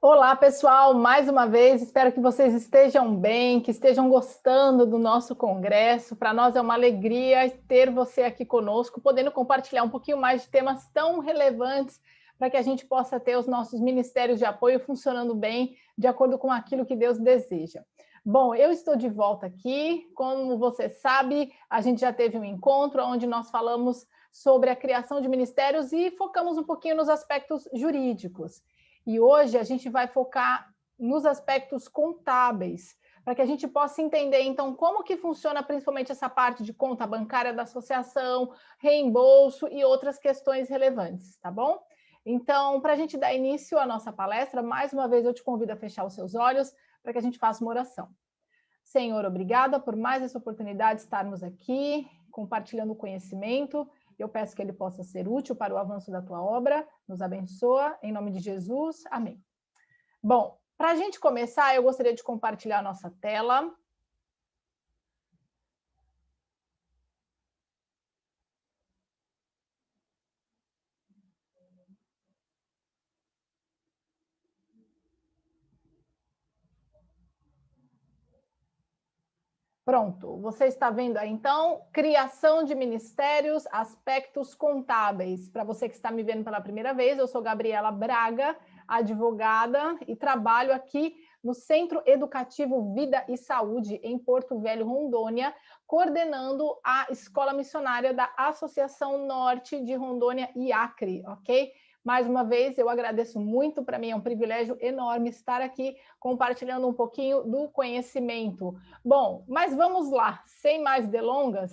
Olá, pessoal, mais uma vez, espero que vocês estejam bem, que estejam gostando do nosso congresso. Para nós é uma alegria ter você aqui conosco, podendo compartilhar um pouquinho mais de temas tão relevantes para que a gente possa ter os nossos ministérios de apoio funcionando bem, de acordo com aquilo que Deus deseja. Bom, eu estou de volta aqui. Como você sabe, a gente já teve um encontro onde nós falamos sobre a criação de ministérios e focamos um pouquinho nos aspectos jurídicos. E hoje a gente vai focar nos aspectos contábeis, para que a gente possa entender, então, como que funciona principalmente essa parte de conta bancária da associação, reembolso e outras questões relevantes, tá bom? Então, para a gente dar início à nossa palestra, mais uma vez eu te convido a fechar os seus olhos para que a gente faça uma oração. Senhor, obrigada por mais essa oportunidade de estarmos aqui, compartilhando o conhecimento. Eu peço que ele possa ser útil para o avanço da tua obra. Nos abençoa, em nome de Jesus. Amém. Bom, para a gente começar, eu gostaria de compartilhar a nossa tela. Pronto, você está vendo aí, então, criação de ministérios, aspectos contábeis. Para você que está me vendo pela primeira vez, eu sou Gabriela Braga, advogada, e trabalho aqui no Centro Educativo Vida e Saúde, em Porto Velho, Rondônia, coordenando a Escola Missionária da Associação Norte de Rondônia e Acre, ok? Mais uma vez, eu agradeço muito, para mim é um privilégio enorme estar aqui compartilhando um pouquinho do conhecimento. Bom, mas vamos lá, sem mais delongas,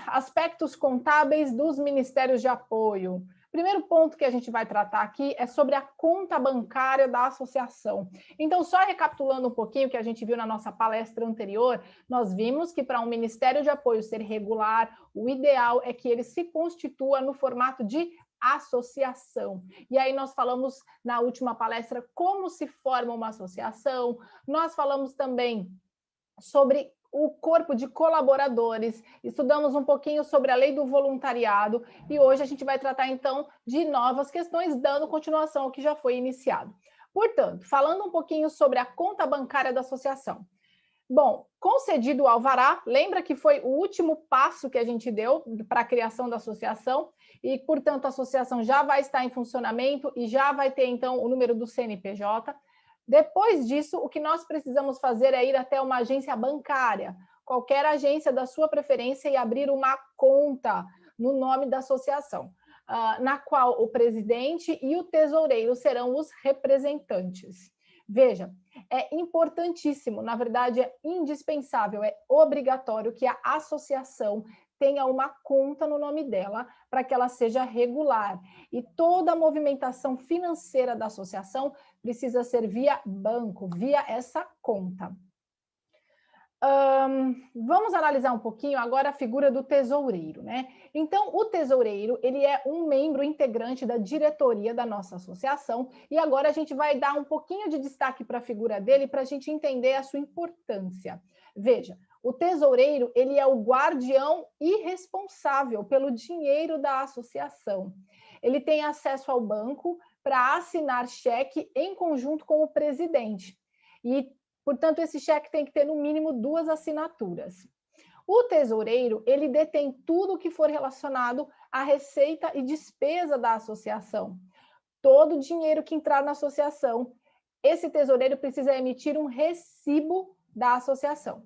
aspectos contábeis dos ministérios de apoio. Primeiro ponto que a gente vai tratar aqui é sobre a conta bancária da associação. Então, só recapitulando um pouquinho o que a gente viu na nossa palestra anterior, nós vimos que para um ministério de apoio ser regular, o ideal é que ele se constitua no formato de associação. E aí nós falamos na última palestra como se forma uma associação, nós falamos também sobre o corpo de colaboradores, estudamos um pouquinho sobre a lei do voluntariado e hoje a gente vai tratar então de novas questões, dando continuação ao que já foi iniciado. Portanto, falando um pouquinho sobre a conta bancária da associação. Bom, concedido o alvará, lembra que foi o último passo que a gente deu para a criação da associação e, portanto, a associação já vai estar em funcionamento e já vai ter, então, o número do CNPJ. Depois disso, o que nós precisamos fazer é ir até uma agência bancária, qualquer agência da sua preferência, e abrir uma conta no nome da associação, na qual o presidente e o tesoureiro serão os representantes. Veja, é importantíssimo, na verdade é indispensável, é obrigatório que a associação tenha uma conta no nome dela para que ela seja regular. E toda a movimentação financeira da associação precisa ser via banco, via essa conta. Vamos analisar um pouquinho agora a figura do tesoureiro, né? Então, o tesoureiro, ele é um membro integrante da diretoria da nossa associação e agora a gente vai dar um pouquinho de destaque para a figura dele para a gente entender a sua importância. Veja, o tesoureiro, ele é o guardião e responsável pelo dinheiro da associação. Ele tem acesso ao banco para assinar cheque em conjunto com o presidente. E portanto, esse cheque tem que ter, no mínimo, 2 assinaturas. O tesoureiro, ele detém tudo que for relacionado à receita e despesa da associação. Todo o dinheiro que entrar na associação, esse tesoureiro precisa emitir um recibo da associação.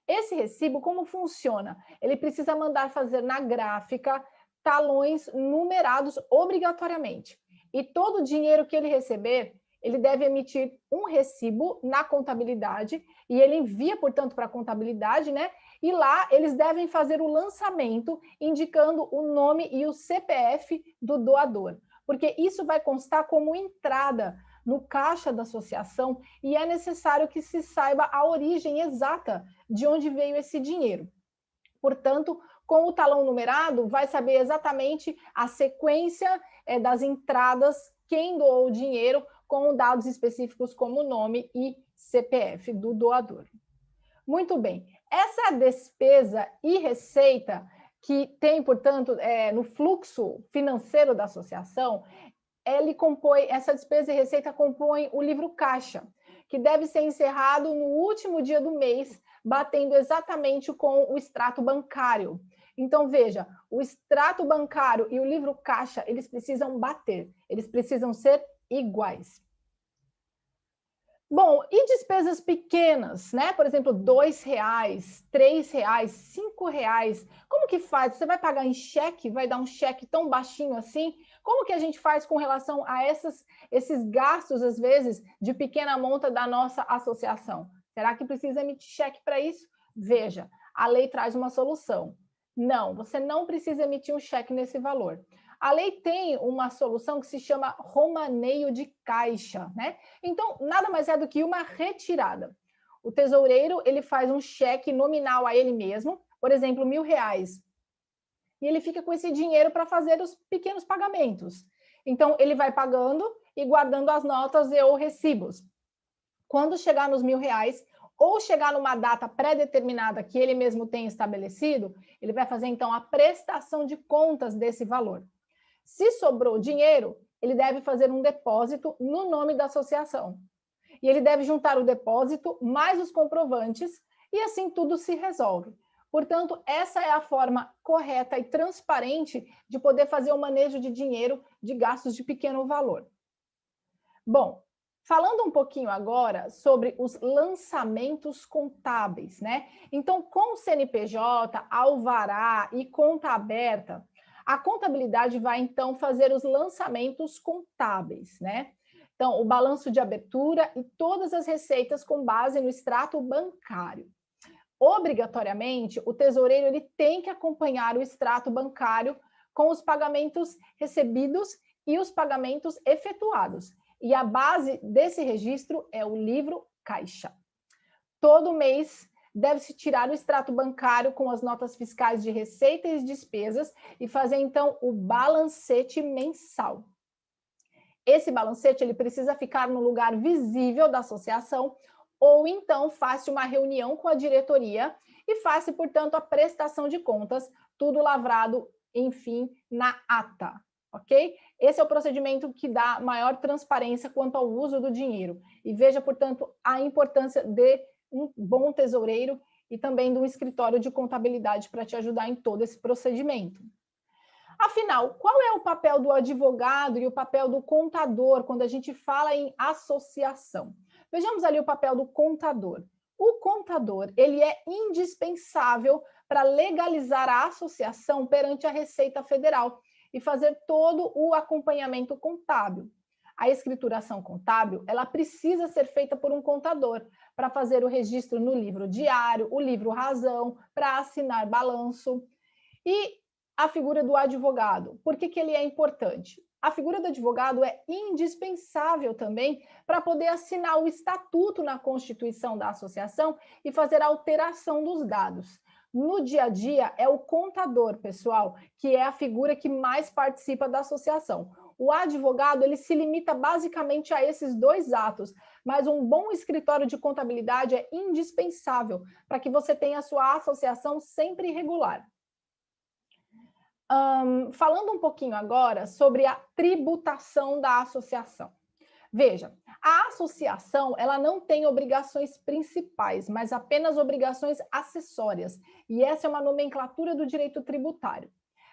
Esse recibo, como funciona? Ele precisa mandar fazer na gráfica talões numerados obrigatoriamente. E todo o dinheiro que ele receber, ele deve emitir um recibo na contabilidade e ele envia, portanto, para a contabilidade, né? E lá eles devem fazer o lançamento indicando o nome e o CPF do doador, porque isso vai constar como entrada no caixa da associação e é necessário que se saiba a origem exata de onde veio esse dinheiro. Portanto, com o talão numerado, vai saber exatamente a sequência das entradas, quem doou o dinheiro, com dados específicos como nome e CPF do doador. Muito bem. Essa despesa e receita que tem, portanto, no fluxo financeiro da associação, essa despesa e receita compõe o livro caixa, que deve ser encerrado no último dia do mês, batendo exatamente com o extrato bancário. Então, veja, o extrato bancário e o livro caixa, eles precisam bater, eles precisam ser iguais. Bom, e despesas pequenas, né? Por exemplo, R$2, R$3, R$5. Como que faz? Você vai pagar em cheque? Vai dar um cheque tão baixinho assim? Como que a gente faz com relação a esses gastos, às vezes, de pequena monta da nossa associação? Será que precisa emitir cheque para isso? Veja, a lei traz uma solução. Não, você não precisa emitir um cheque nesse valor. A lei tem uma solução que se chama romaneio de caixa, né? Então, nada mais é do que uma retirada. O tesoureiro, ele faz um cheque nominal a ele mesmo, por exemplo, R$1.000, e ele fica com esse dinheiro para fazer os pequenos pagamentos. Então, ele vai pagando e guardando as notas e ou recibos. Quando chegar nos R$1.000, ou chegar numa data pré-determinada que ele mesmo tem estabelecido, ele vai fazer, então, a prestação de contas desse valor. Se sobrou dinheiro, ele deve fazer um depósito no nome da associação. E ele deve juntar o depósito mais os comprovantes e assim tudo se resolve. Portanto, essa é a forma correta e transparente de poder fazer o manejo de dinheiro de gastos de pequeno valor. Bom, falando um pouquinho agora sobre os lançamentos contábeis, né? Então, com o CNPJ, alvará e conta aberta, a contabilidade vai, então, fazer os lançamentos contábeis, né? Então, o balanço de abertura e todas as receitas com base no extrato bancário. Obrigatoriamente, o tesoureiro ele tem que acompanhar o extrato bancário com os pagamentos recebidos e os pagamentos efetuados. E a base desse registro é o livro caixa. Todo mês deve-se tirar o extrato bancário com as notas fiscais de receita e despesas e fazer, então, o balancete mensal. Esse balancete ele precisa ficar no lugar visível da associação ou, então, faça uma reunião com a diretoria e faça, portanto, a prestação de contas, tudo lavrado, enfim, na ata, ok? Esse é o procedimento que dá maior transparência quanto ao uso do dinheiro. E veja, portanto, a importância de um bom tesoureiro e também de um escritório de contabilidade para te ajudar em todo esse procedimento. Afinal, qual é o papel do advogado e o papel do contador quando a gente fala em associação? Vejamos ali o papel do contador. O contador, ele é indispensável para legalizar a associação perante a Receita Federal e fazer todo o acompanhamento contábil. A escrituração contábil, ela precisa ser feita por um contador para fazer o registro no livro diário, o livro razão, para assinar balanço. E a figura do advogado, por que ele é importante? A figura do advogado é indispensável também para poder assinar o estatuto na constituição da associação e fazer a alteração dos dados. No dia a dia, é o contador, pessoal, que é a figura que mais participa da associação. O advogado, ele se limita basicamente a esses dois atos, mas um bom escritório de contabilidade é indispensável para que você tenha a sua associação sempre regular. Falando um pouquinho agora sobre a tributação da associação. Veja, a associação ela não tem obrigações principais, mas apenas obrigações acessórias. E essa é uma nomenclatura do direito tributário.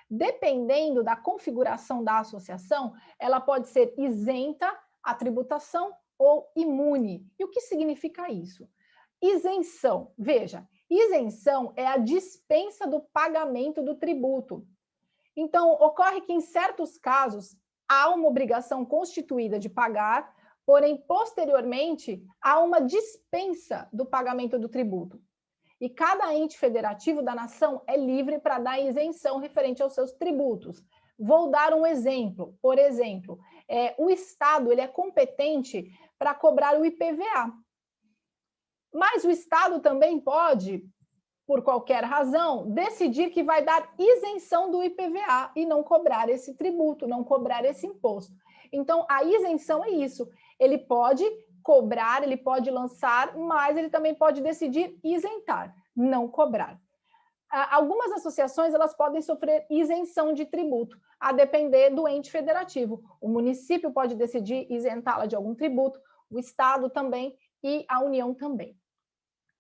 Dependendo da configuração da associação, ela pode ser isenta à tributação ou imune. E o que significa isso? Isenção. Veja, isenção é a dispensa do pagamento do tributo. Então, ocorre que, em certos casos, há uma obrigação constituída de pagar, porém, posteriormente, há uma dispensa do pagamento do tributo. E cada ente federativo da nação é livre para dar isenção referente aos seus tributos. Vou dar um exemplo. Por exemplo, o Estado ele é competente para cobrar o IPVA. Mas o Estado também pode, por qualquer razão, decidir que vai dar isenção do IPVA e não cobrar esse tributo, não cobrar esse imposto. Então, a isenção é isso. Ele pode cobrar, ele pode lançar, mas ele também pode decidir isentar, não cobrar. Algumas associações elas podem sofrer isenção de tributo, a depender do ente federativo. O município pode decidir isentá-la de algum tributo, o Estado também e a União também.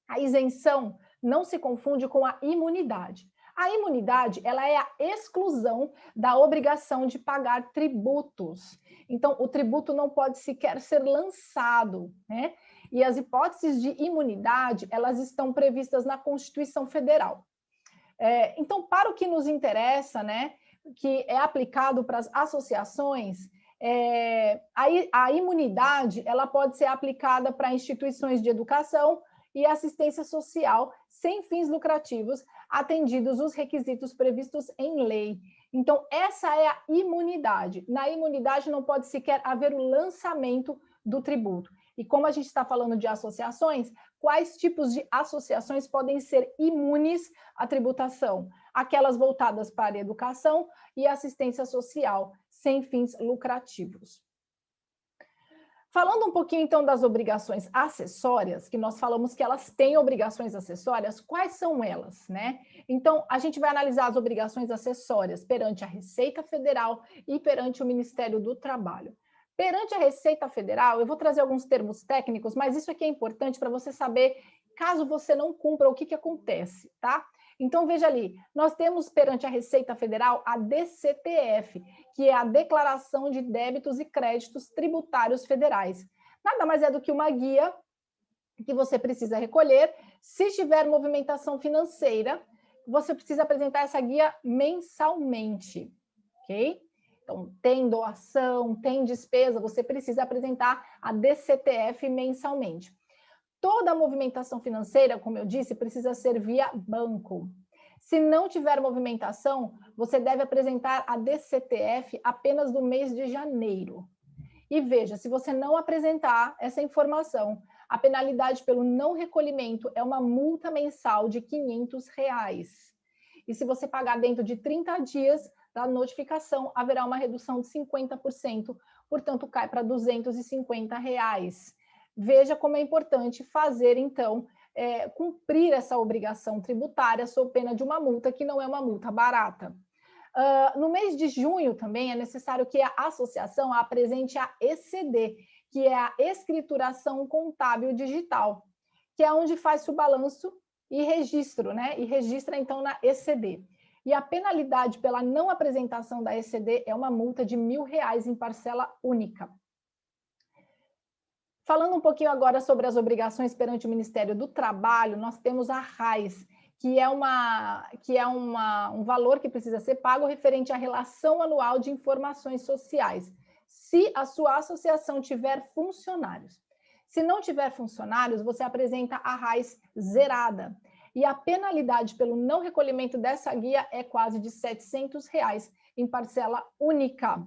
A isenção não se confunde com a imunidade. A imunidade ela é a exclusão da obrigação de pagar tributos. Então, o tributo não pode sequer ser lançado, né? E as hipóteses de imunidade, elas estão previstas na Constituição Federal. Então, para o que nos interessa, né, que é aplicado para as associações, a imunidade ela pode ser aplicada para instituições de educação e assistência social sem fins lucrativos, atendidos os requisitos previstos em lei. Então, essa é a imunidade. Na imunidade não pode sequer haver o lançamento do tributo. E como a gente está falando de associações, quais tipos de associações podem ser imunes à tributação? Aquelas voltadas para a educação e assistência social, sem fins lucrativos. Falando um pouquinho, então, das obrigações acessórias, que nós falamos que elas têm obrigações acessórias, quais são elas, né? Então, a gente vai analisar as obrigações acessórias perante a Receita Federal e perante o Ministério do Trabalho. Perante a Receita Federal, eu vou trazer alguns termos técnicos, mas isso aqui é importante para você saber, caso você não cumpra, o que acontece, tá? Então, veja ali, nós temos perante a Receita Federal a DCTF, que é a Declaração de Débitos e Créditos Tributários Federais. Nada mais é do que uma guia que você precisa recolher. Se tiver movimentação financeira, você precisa apresentar essa guia mensalmente, ok? Então, tem doação, tem despesa, você precisa apresentar a DCTF mensalmente. Toda a movimentação financeira, como eu disse, precisa ser via banco. Se não tiver movimentação, você deve apresentar a DCTF apenas no mês de janeiro. E veja, se você não apresentar essa informação, a penalidade pelo não recolhimento é uma multa mensal de R$ 500. E se você pagar dentro de 30 dias da notificação, haverá uma redução de 50%, portanto, cai para R$ 250. Veja como é importante fazer, então, cumprir essa obrigação tributária sob pena de uma multa que não é uma multa barata. No mês de junho também é necessário que a associação apresente a ECD, que é a Escrituração Contábil Digital, que é onde faz o balanço e registro, né? E registra, então, na ECD. E a penalidade pela não apresentação da ECD é uma multa de R$ 1.000 em parcela única. Falando um pouquinho agora sobre as obrigações perante o Ministério do Trabalho, nós temos a RAIS, que é um valor que precisa ser pago referente à relação anual de informações sociais, se a sua associação tiver funcionários. Se não tiver funcionários, você apresenta a RAIS zerada. E a penalidade pelo não recolhimento dessa guia é quase de R$ 700 em parcela única.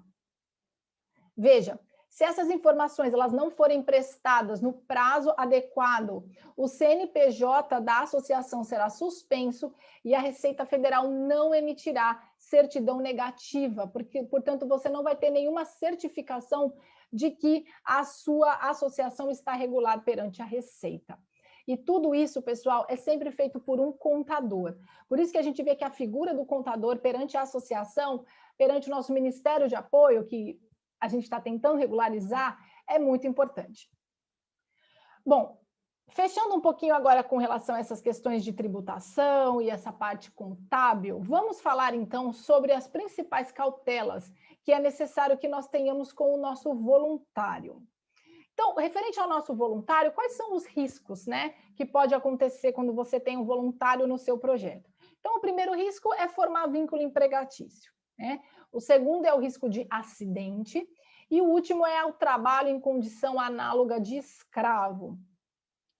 Veja, se essas informações elas não forem prestadas no prazo adequado, o CNPJ da associação será suspenso e a Receita Federal não emitirá certidão negativa, porque, portanto, você não vai ter nenhuma certificação de que a sua associação está regular perante a Receita. E tudo isso, pessoal, é sempre feito por um contador. Por isso que a gente vê que a figura do contador perante a associação, perante o nosso Ministério de Apoio, que a gente está tentando regularizar, é muito importante. Bom, fechando um pouquinho agora com relação a essas questões de tributação e essa parte contábil, vamos falar então sobre as principais cautelas que é necessário que nós tenhamos com o nosso voluntário. Então, referente ao nosso voluntário, quais são os riscos, né, que pode acontecer quando você tem um voluntário no seu projeto? Então, o primeiro risco é formar vínculo empregatício, né? O segundo é o risco de acidente e o último é o trabalho em condição análoga de escravo.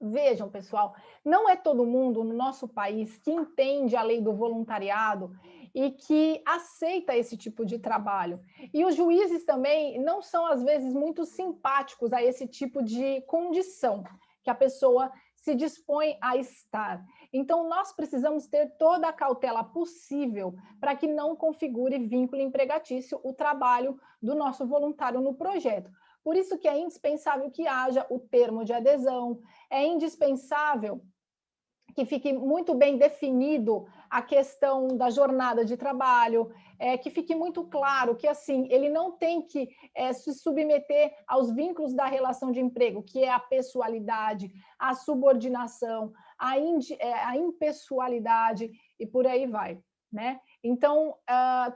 Vejam, pessoal, não é todo mundo no nosso país que entende a lei do voluntariado e que aceita esse tipo de trabalho. E os juízes também não são, às vezes, muito simpáticos a esse tipo de condição que a pessoa se dispõe a estar. Então, nós precisamos ter toda a cautela possível para que não configure vínculo empregatício o trabalho do nosso voluntário no projeto. Por isso que é indispensável que haja o termo de adesão, é indispensável que fique muito bem definido a questão da jornada de trabalho, que fique muito claro que assim ele não tem que se submeter aos vínculos da relação de emprego, que é a pessoalidade, a subordinação, a impessoalidade e por aí vai, né? Então,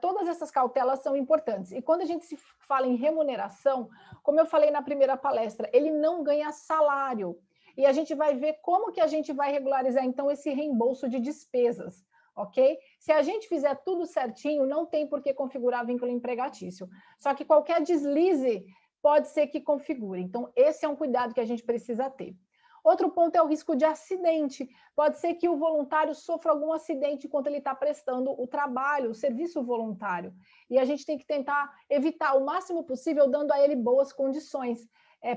todas essas cautelas são importantes. E quando a gente se fala em remuneração, como eu falei na primeira palestra, ele não ganha salário. E a gente vai ver como que a gente vai regularizar, então, esse reembolso de despesas, ok? Se a gente fizer tudo certinho, não tem por que configurar vínculo empregatício. Só que qualquer deslize pode ser que configure. Então, esse é um cuidado que a gente precisa ter. Outro ponto é o risco de acidente. Pode ser que o voluntário sofra algum acidente enquanto ele está prestando o trabalho, o serviço voluntário. E a gente tem que tentar evitar o máximo possível, dando a ele boas condições,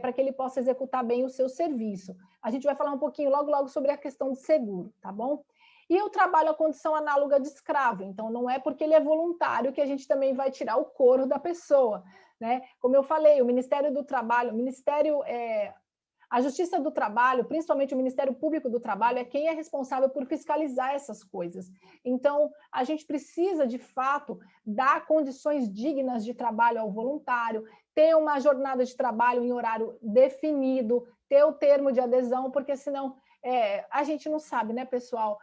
para que ele possa executar bem o seu serviço. A gente vai falar um pouquinho logo sobre a questão de seguro, tá bom? E o trabalho à condição análoga de escravo. Então, não é porque ele é voluntário que a gente também vai tirar o couro da pessoa, né? Como eu falei, o Ministério do Trabalho, a Justiça do Trabalho, principalmente o Ministério Público do Trabalho, é quem é responsável por fiscalizar essas coisas. Então, a gente precisa, de fato, dar condições dignas de trabalho ao voluntário, ter uma jornada de trabalho em horário definido, ter o termo de adesão, porque senão a gente não sabe, né, pessoal?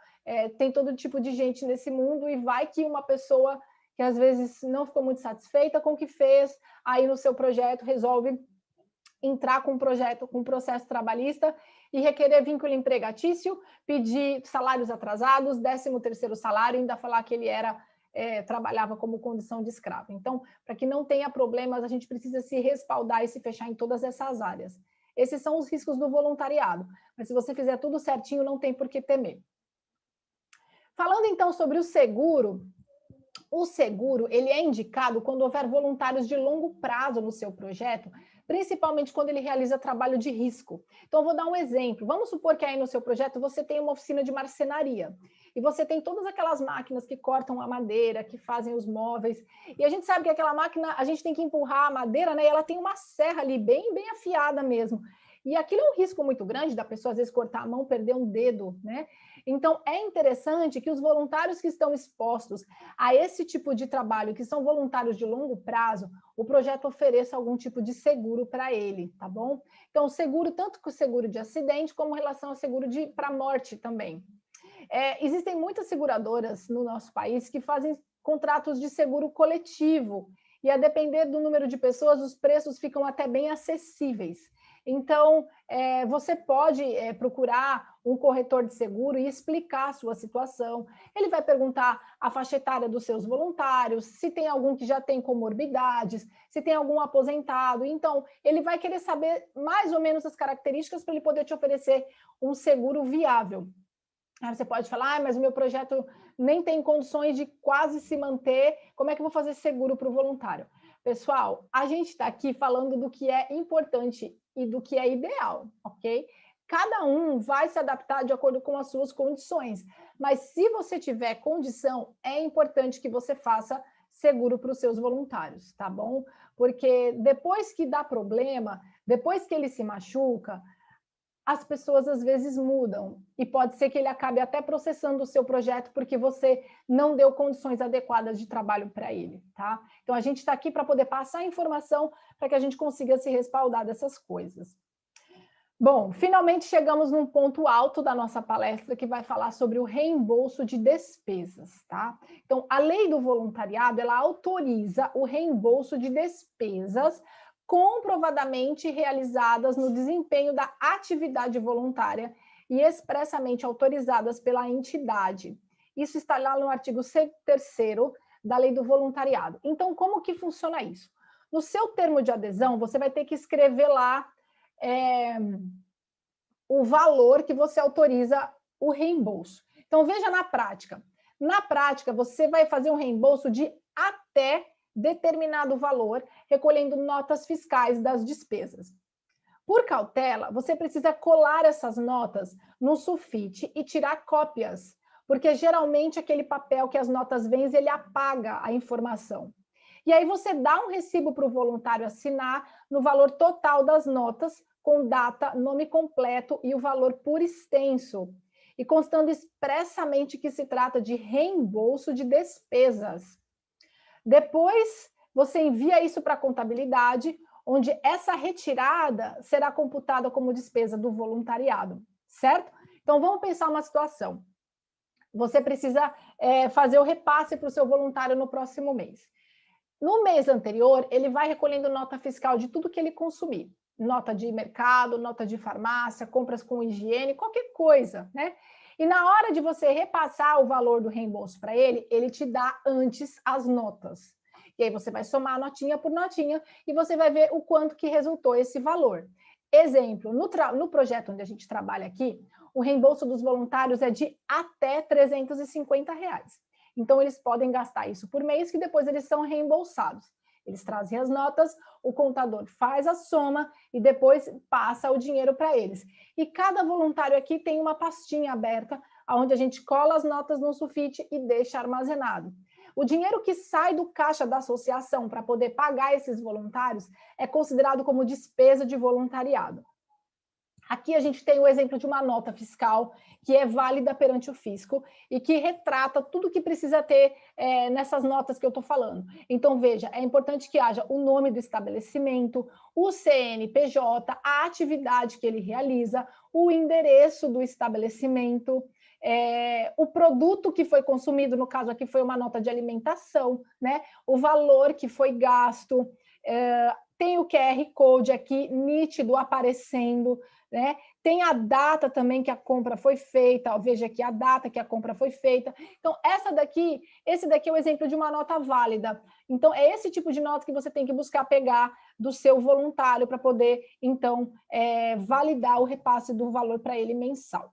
Tem todo tipo de gente nesse mundo e vai que uma pessoa que às vezes não ficou muito satisfeita com o que fez, aí no seu projeto resolve entrar com um projeto, com um processo trabalhista e requerer vínculo empregatício, pedir salários atrasados, 13º salário, ainda falar que ele trabalhava como condição de escravo. Então, para que não tenha problemas, a gente precisa se respaldar e se fechar em todas essas áreas. Esses são os riscos do voluntariado, mas se você fizer tudo certinho, não tem por que temer. Falando então sobre o seguro ele é indicado quando houver voluntários de longo prazo no seu projeto, principalmente quando ele realiza trabalho de risco. Então, eu vou dar um exemplo. Vamos supor que aí no seu projeto você tem uma oficina de marcenaria e você tem todas aquelas máquinas que cortam a madeira, que fazem os móveis, e a gente sabe que aquela máquina, a gente tem que empurrar a madeira, né? E ela tem uma serra ali bem afiada mesmo. E aquilo é um risco muito grande da pessoa, às vezes, cortar a mão, perder um dedo, né? Então, é interessante que os voluntários que estão expostos a esse tipo de trabalho, que são voluntários de longo prazo, o projeto ofereça algum tipo de seguro para ele, tá bom? Então, o seguro, tanto que o seguro de acidente, como relação ao seguro para morte também. Existem muitas seguradoras no nosso país que fazem contratos de seguro coletivo, e a depender do número de pessoas, os preços ficam até bem acessíveis. Então, você pode procurar um corretor de seguro e explicar a sua situação. Ele vai perguntar a faixa etária dos seus voluntários, se tem algum que já tem comorbidades, se tem algum aposentado. Então, ele vai querer saber mais ou menos as características para ele poder te oferecer um seguro viável. Aí você pode falar, mas o meu projeto nem tem condições de quase se manter, como é que eu vou fazer seguro para o voluntário? Pessoal, a gente está aqui falando do que é importante e do que é ideal, ok? Cada um vai se adaptar de acordo com as suas condições, mas se você tiver condição, é importante que você faça seguro para os seus voluntários, tá bom? Porque depois que dá problema, depois que ele se machuca, as pessoas às vezes mudam e pode ser que ele acabe até processando o seu projeto porque você não deu condições adequadas de trabalho para ele, tá? Então, a gente está aqui para poder passar a informação para que a gente consiga se respaldar dessas coisas. Bom, finalmente chegamos num ponto alto da nossa palestra que vai falar sobre o reembolso de despesas, tá? Então, a lei do voluntariado, ela autoriza o reembolso de despesas comprovadamente realizadas no desempenho da atividade voluntária e expressamente autorizadas pela entidade. Isso está lá no artigo 3º da Lei do Voluntariado. Então, como que funciona isso? No seu termo de adesão, você vai ter que escrever lá o valor que você autoriza o reembolso. Então, veja na prática. Na prática, você vai fazer um reembolso de até determinado valor, recolhendo notas fiscais das despesas. Por cautela, você precisa colar essas notas no sulfite e tirar cópias, porque geralmente aquele papel que as notas vêm, ele apaga a informação. E aí você dá um recibo para o voluntário assinar no valor total das notas, com data, nome completo e o valor por extenso. e constando expressamente que se trata de reembolso de despesas. Depois, você envia isso para a contabilidade, onde essa retirada será computada como despesa do voluntariado, certo? Então, vamos pensar uma situação. Você precisa fazer o repasse para o seu voluntário no próximo mês. No mês anterior, ele vai recolhendo nota fiscal de tudo que ele consumir. Nota de mercado, nota de farmácia, compras com higiene, qualquer coisa, né? E na hora de você repassar o valor do reembolso para ele te dá antes as notas. E aí você vai somar notinha por notinha e você vai ver o quanto que resultou esse valor. Exemplo, no projeto onde a gente trabalha aqui, o reembolso dos voluntários é de até R$350. Então, eles podem gastar isso por mês, que depois eles são reembolsados. Eles trazem as notas, o contador faz a soma e depois passa o dinheiro para eles. E cada voluntário aqui tem uma pastinha aberta, onde a gente cola as notas no sulfite e deixa armazenado. O dinheiro que sai do caixa da associação para poder pagar esses voluntários é considerado como despesa de voluntariado. Aqui a gente tem o exemplo de uma nota fiscal que é válida perante o fisco e que retrata tudo que precisa ter nessas notas que eu estou falando. Então, veja, é importante que haja o nome do estabelecimento, o CNPJ, a atividade que ele realiza, o endereço do estabelecimento, o produto que foi consumido, no caso aqui foi uma nota de alimentação, né? O valor que foi gasto, tem o QR Code aqui nítido aparecendo, né? Tem a data também que a compra foi feita, ó, veja aqui a data que a compra foi feita. Então, esse daqui é o exemplo de uma nota válida. Então, é esse tipo de nota que você tem que buscar pegar do seu voluntário para poder, então, validar o repasse do valor para ele mensal.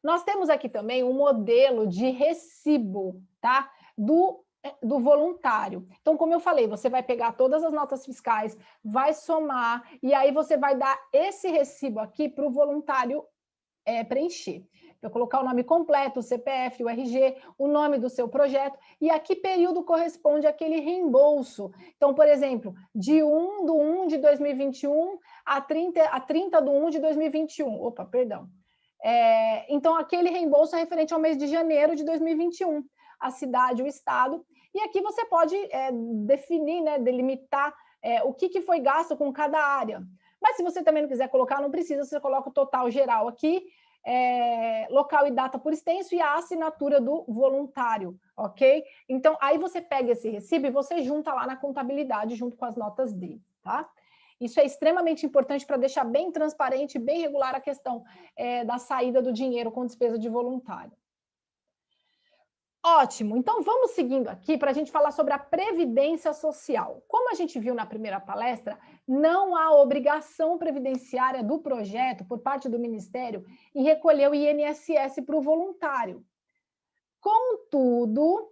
Nós temos aqui também um modelo de recibo, tá? Do voluntário. Então, como eu falei, você vai pegar todas as notas fiscais, vai somar, e aí você vai dar esse recibo aqui para o voluntário preencher. Vai colocar o nome completo, o CPF, o RG, o nome do seu projeto, e a que período corresponde aquele reembolso. Então, por exemplo, de 1/1 de 2021 a 30/1 de 2021. Opa, perdão. Então, aquele reembolso é referente ao mês de janeiro de 2021, a cidade, o estado, e aqui você pode definir, né, delimitar o que foi gasto com cada área. Mas se você também não quiser colocar, não precisa, você coloca o total geral aqui, local e data por extenso e a assinatura do voluntário, ok? Então, aí você pega esse recibo e você junta lá na contabilidade junto com as notas dele, tá? Isso é extremamente importante para deixar bem transparente, bem regular a questão da saída do dinheiro com despesa de voluntário. Ótimo, então vamos seguindo aqui para a gente falar sobre a previdência social. Como a gente viu na primeira palestra, não há obrigação previdenciária do projeto por parte do Ministério em recolher o INSS para o voluntário. Contudo,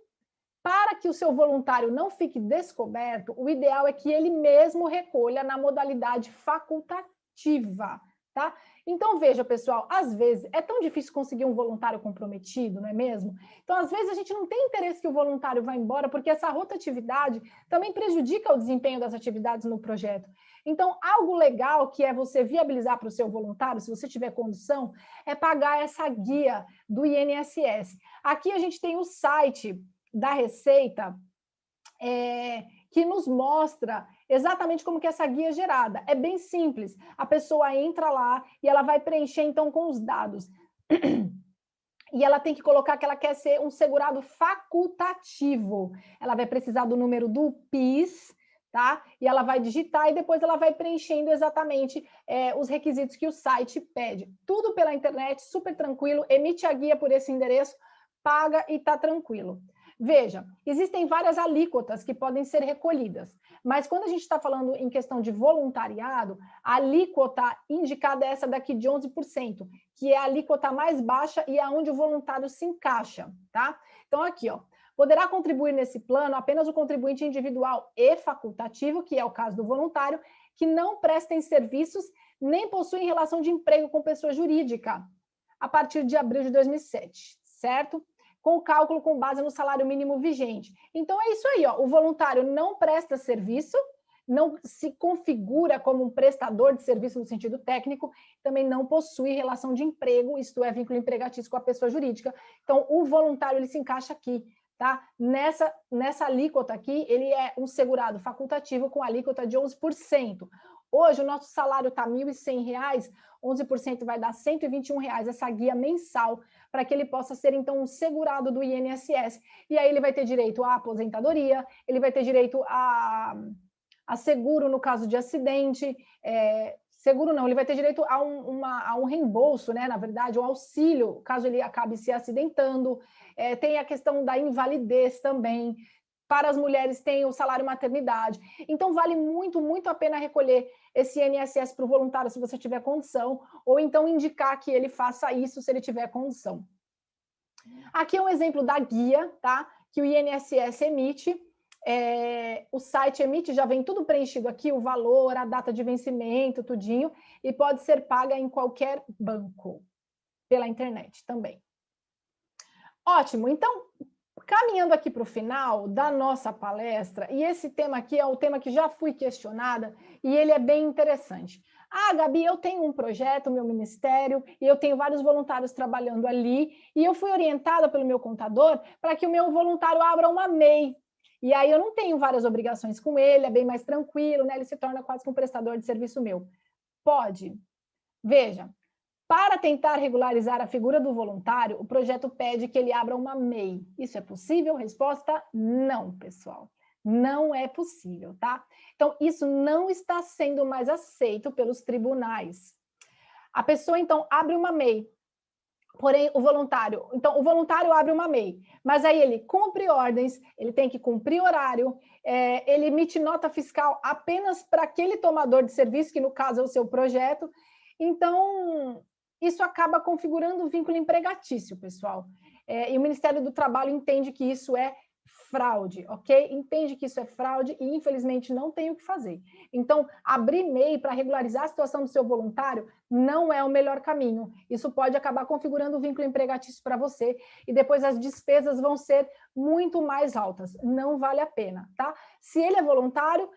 para que o seu voluntário não fique descoberto, o ideal é que ele mesmo recolha na modalidade facultativa, tá? Então, veja, pessoal, às vezes é tão difícil conseguir um voluntário comprometido, não é mesmo? Então, às vezes a gente não tem interesse que o voluntário vá embora, porque essa rotatividade também prejudica o desempenho das atividades no projeto. Então, algo legal que é você viabilizar para o seu voluntário, se você tiver condição, é pagar essa guia do INSS. Aqui a gente tem o site da Receita, que nos mostra exatamente como que essa guia é gerada. É bem simples. A pessoa entra lá e ela vai preencher, então, com os dados. E ela tem que colocar que ela quer ser um segurado facultativo. Ela vai precisar do número do PIS, tá? E ela vai digitar e depois ela vai preenchendo exatamente os requisitos que o site pede. Tudo pela internet, super tranquilo. Emite a guia por esse endereço, paga e tá tranquilo. Veja, existem várias alíquotas que podem ser recolhidas, mas quando a gente está falando em questão de voluntariado, a alíquota indicada é essa daqui de 11%, que é a alíquota mais baixa e é onde o voluntário se encaixa, tá? Então, aqui, ó, poderá contribuir nesse plano apenas o contribuinte individual e facultativo, que é o caso do voluntário, que não prestem serviços nem possuem relação de emprego com pessoa jurídica, a partir de abril de 2007, certo? Com cálculo com base no salário mínimo vigente. Então, é isso aí, ó, o voluntário não presta serviço, não se configura como um prestador de serviço no sentido técnico, também não possui relação de emprego, isto é, vínculo empregatício com a pessoa jurídica. Então, o voluntário ele se encaixa aqui, tá? Nessa alíquota aqui, ele é um segurado facultativo com alíquota de 11%. Hoje, o nosso salário está R$ 1.100, 11% vai dar R$ 121, essa guia mensal, para que ele possa ser, então, um segurado do INSS. E aí ele vai ter direito à aposentadoria, ele vai ter direito a seguro no caso de acidente, seguro não, ele vai ter direito a um reembolso, né, na verdade, um auxílio, caso ele acabe se acidentando, tem a questão da invalidez também, para as mulheres tem o salário maternidade, então vale muito, muito a pena recolher esse INSS para o voluntário se você tiver condição, ou então indicar que ele faça isso se ele tiver condição. Aqui é um exemplo da guia, tá, que o INSS emite. O site emite, já vem tudo preenchido aqui, o valor, a data de vencimento, tudinho, e pode ser paga em qualquer banco, pela internet também. Ótimo, então, caminhando aqui para o final da nossa palestra, e esse tema aqui é o tema que já fui questionada, e ele é bem interessante. Ah, Gabi, eu tenho um projeto, meu ministério, e eu tenho vários voluntários trabalhando ali, e eu fui orientada pelo meu contador para que o meu voluntário abra uma MEI. E aí eu não tenho várias obrigações com ele, é bem mais tranquilo, né? Ele se torna quase que um prestador de serviço meu. Pode. Veja, para tentar regularizar a figura do voluntário, o projeto pede que ele abra uma MEI. Isso é possível? Resposta: não, pessoal. Não é possível, tá? Então, isso não está sendo mais aceito pelos tribunais. A pessoa, então, abre uma MEI. Porém, o voluntário abre uma MEI, mas aí ele cumpre ordens, ele tem que cumprir horário, ele emite nota fiscal apenas para aquele tomador de serviço, que no caso é o seu projeto. Então, isso acaba configurando um vínculo empregatício, pessoal. E o Ministério do Trabalho entende que isso é fraude, ok? Entende que isso é fraude e, infelizmente, não tem o que fazer. Então, abrir MEI para regularizar a situação do seu voluntário não é o melhor caminho. Isso pode acabar configurando o vínculo empregatício para você e depois as despesas vão ser muito mais altas. Não vale a pena, tá? Se ele é voluntário,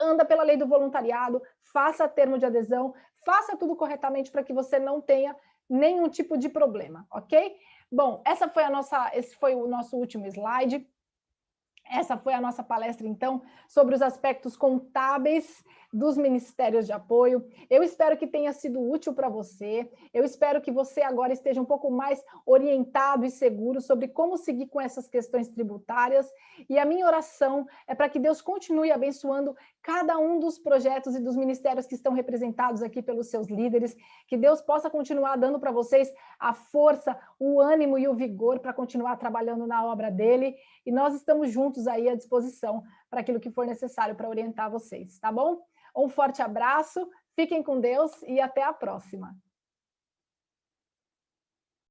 anda pela lei do voluntariado, faça termo de adesão, faça tudo corretamente para que você não tenha nenhum tipo de problema, ok? Bom, esse foi o nosso último slide. Essa foi a nossa palestra, então, sobre os aspectos contábeis dos ministérios de apoio. Eu espero que tenha sido útil para você. Eu espero que você agora esteja um pouco mais orientado e seguro sobre como seguir com essas questões tributárias. E a minha oração é para que Deus continue abençoando cada um dos projetos e dos ministérios que estão representados aqui pelos seus líderes. Que Deus possa continuar dando para vocês a força, o ânimo e o vigor para continuar trabalhando na obra dele. E nós estamos juntos aí à disposição para aquilo que for necessário para orientar vocês, tá bom? Um forte abraço, fiquem com Deus e até a próxima.